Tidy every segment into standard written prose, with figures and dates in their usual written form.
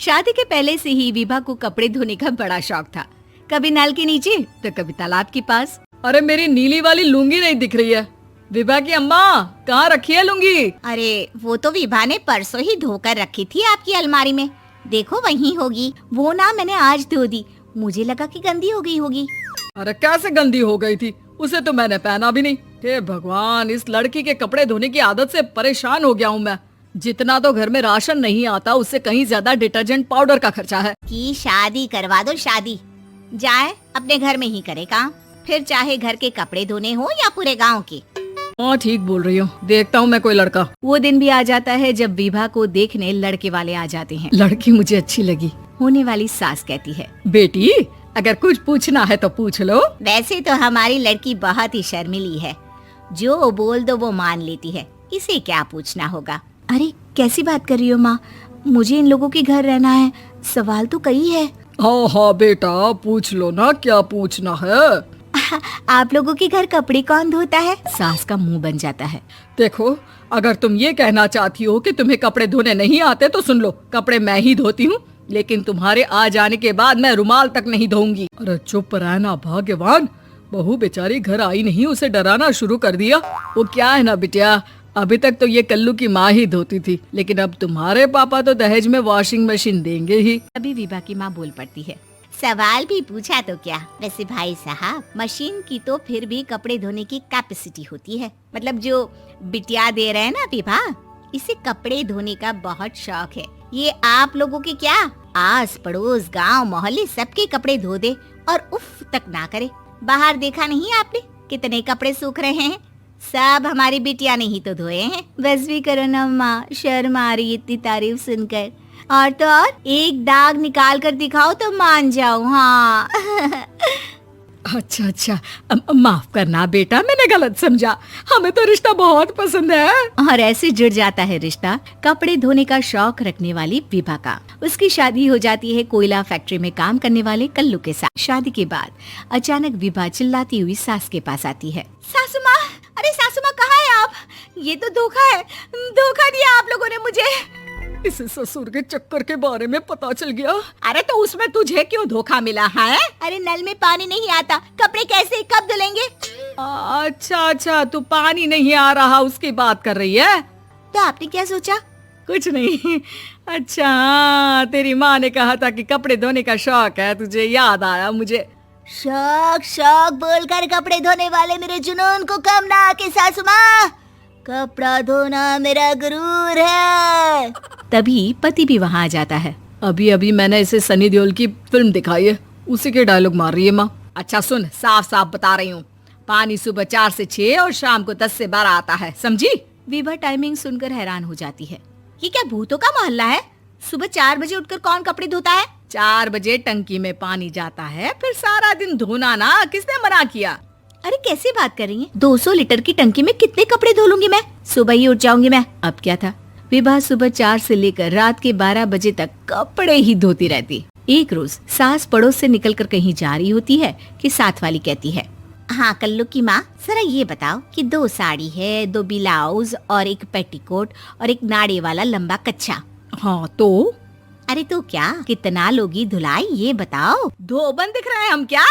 शादी के पहले से ही विभा को कपड़े धोने का बड़ा शौक था। कभी नल के नीचे तो कभी तालाब के पास। अरे मेरी नीली वाली लुंगी नहीं दिख रही है। विभा की अम्मा, कहाँ रखी है लुंगी? अरे वो तो विभा ने परसों ही धोकर रखी थी आपकी अलमारी में। देखो वहीं होगी। वो ना मैंने आज धो दी, मुझे लगा कि गंदी हो गई होगी। अरे कैसे गंदी हो गई थी? उसे तो मैंने पहना भी नहीं। हे भगवान, इस लड़की के कपड़े धोने की आदत से परेशान हो गया हूँ मैं। जितना तो घर में राशन नहीं आता, उससे कहीं ज्यादा डिटर्जेंट पाउडर का खर्चा है। कि शादी करवा दो, शादी जाए अपने घर में ही करे काम, फिर चाहे घर के कपड़े धोने हो या पूरे गांव के। हाँ ठीक बोल रही हो, देखता हूँ मैं कोई लड़का। वो दिन भी आ जाता है जब विभा को देखने लड़के वाले आ जाते हैं। लड़की मुझे अच्छी लगी। होने वाली सास कहती है, बेटी अगर कुछ पूछना है तो पूछ लो। वैसे तो हमारी लड़की बहुत ही शर्मीली है, जो बोल दो वो मान लेती है, इसे क्या पूछना होगा। अरे कैसी बात कर रही हो माँ, मुझे इन लोगों के घर रहना है, सवाल तो कई है। हाँ हाँ बेटा, पूछ लो ना, क्या पूछना है। आप लोगों के घर कपड़े कौन धोता है? सास का मुंह बन जाता है। देखो, अगर तुम ये कहना चाहती हो कि तुम्हें कपड़े धोने नहीं आते तो सुन लो, कपड़े मैं ही धोती हूँ, लेकिन तुम्हारे आ जाने के बाद मैं रुमाल तक नहीं धोऊंगी। अरे चुप रहना भाग्यवान, बहू बेचारी घर आई नहीं, उसे डराना शुरू कर दिया। वो क्या है ना बिटिया, अभी तक तो ये कल्लू की माँ ही धोती थी, लेकिन अब तुम्हारे पापा तो दहेज में वॉशिंग मशीन देंगे ही। अभी विभा की माँ बोल पड़ती है, सवाल भी पूछा तो क्या। वैसे भाई साहब, मशीन की तो फिर भी कपड़े धोने की कैपेसिटी होती है। मतलब जो बिटिया दे रहे हैं ना विभा, इसे कपड़े धोने का बहुत शौक है। ये आप लोगों के क्या, आस पड़ोस गांव मोहल्ले सबके कपड़े धो दे और उफ तक ना करे। बाहर देखा नहीं आपने कितने कपड़े सूख रहे हैं? सब हमारी बिटिया ने ही तो धोए हैं। बस भी करो ना माँ, शर्म आ रही इतनी तारीफ सुनकर। और तो और एक दाग निकाल कर दिखाओ तो मान जाओ। हाँ अच्छा अच्छा, माफ करना बेटा, मैंने गलत समझा। हमें तो रिश्ता बहुत पसंद है। और ऐसे जुड़ जाता है रिश्ता कपड़े धोने का शौक रखने वाली विभा का। उसकी शादी हो जाती है कोयला फैक्ट्री में काम करने वाले कल्लू के साथ। शादी के बाद अचानक विभा चिल्लाती हुई सास के पास आती है। सासू माँ, अरे सासू माँ कहाँ है आप? ये तो धोखा है, धोखा दिया आप लोगों ने मुझे। इसे ससुर के चक्कर के बारे में पता चल गया। अरे तो उसमें तुझे क्यों धोखा मिला है? अरे नल में पानी नहीं आता, कपड़े कैसे कब धुलेंगे? अच्छा अच्छा, तू पानी नहीं आ रहा उसकी बात कर रही है। तो आपने क्या सोचा? कुछ नहीं। अच्छा हाँ, तेरी माँ ने कहा था कि कपड़े धोने का शौक है तुझे, याद आया मुझे। शौक शौक बोलकर कपड़े धोने वाले मेरे जुनून को कम ना आके सासू माँ, कपड़ा धोना मेरा गुरूर है। तभी पति भी वहाँ आ जाता है। अभी अभी मैंने इसे सनी देओल की फिल्म दिखाई है, उसी के डायलॉग मार रही है माँ। अच्छा सुन, साफ साफ बता रही हूँ, पानी सुबह 4 से 6 और शाम को 10 से 12 आता है, समझी? विभा टाइमिंग सुनकर हैरान हो जाती है। ये क्या भूतों का मोहल्ला है? सुबह 4 बजे उठकर कौन कपड़े धोता है? 4 बजे टंकी में पानी जाता है, फिर सारा दिन धोना ना, किसने मना किया? अरे कैसी बात कर रही हैं? 200 लीटर की टंकी में कितने कपड़े धो लूंगी मैं? सुबह ही उठ जाऊंगी मैं। अब क्या था, विभा सुबह 4 से लेकर रात के 12 बजे तक कपड़े ही धोती रहती। एक रोज सास पड़ोस से निकलकर कहीं जा रही होती है कि साथ वाली कहती है, हाँ कल्लू की माँ, जरा ये बताओ कि 2 साड़ी है, 2 ब्लाउज और एक पेटीकोट और एक नाड़े वाला लंबा कच्छा। हाँ तो? अरे तो क्या, कितना लोगी धुलाई ये बताओ। धोबन दिख रहे हैं हम क्या?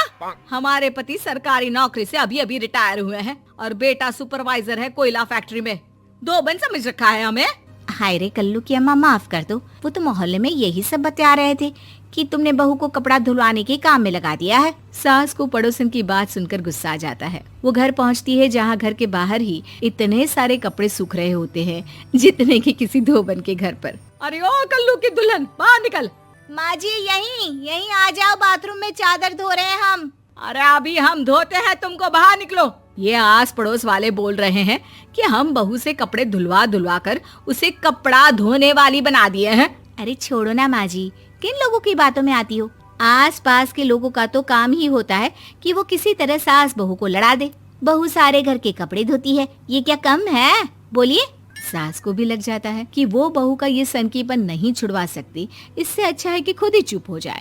हमारे पति सरकारी नौकरी से अभी अभी रिटायर हुए हैं और बेटा सुपरवाइजर है कोयला फैक्ट्री में। धोबन समझ रखा है हमें? हाय रे कल्लू की अम्मा, माफ कर दो, वो तो मोहल्ले में यही सब बता रहे थे कि तुमने बहू को कपड़ा धुलवाने के काम में लगा दिया है। सास को पड़ोसन की बात सुनकर गुस्सा आ जाता है। वो घर पहुंचती है जहां घर के बाहर ही इतने सारे कपड़े सूख रहे होते हैं जितने कि किसी धोबन के घर पर। अरे ओ कल्लू की दुल्हन, बाहर निकल। माँ जी यहीं आ जाओ, बाथरूम में चादर धो रहे हैं हम। अरे अभी हम धोते हैं, तुमको बाहर निकलो। ये आस पड़ोस वाले बोल रहे हैं कि हम बहू से कपड़े धुलवा धुलवा कर उसे कपड़ा धोने वाली बना दिए हैं। अरे छोड़ो ना माँ जी, किन लोगों की बातों में आती हो? आस पास के लोगों का तो काम ही होता है कि वो किसी तरह सास बहू को लड़ा दे। बहू सारे घर के कपड़े धोती है, ये क्या कम है? बोलिए। सास को भी लग जाता है कि वो बहू का ये सनकीपन नहीं छुड़वा सकती, इससे अच्छा है कि खुद ही चुप हो जाए।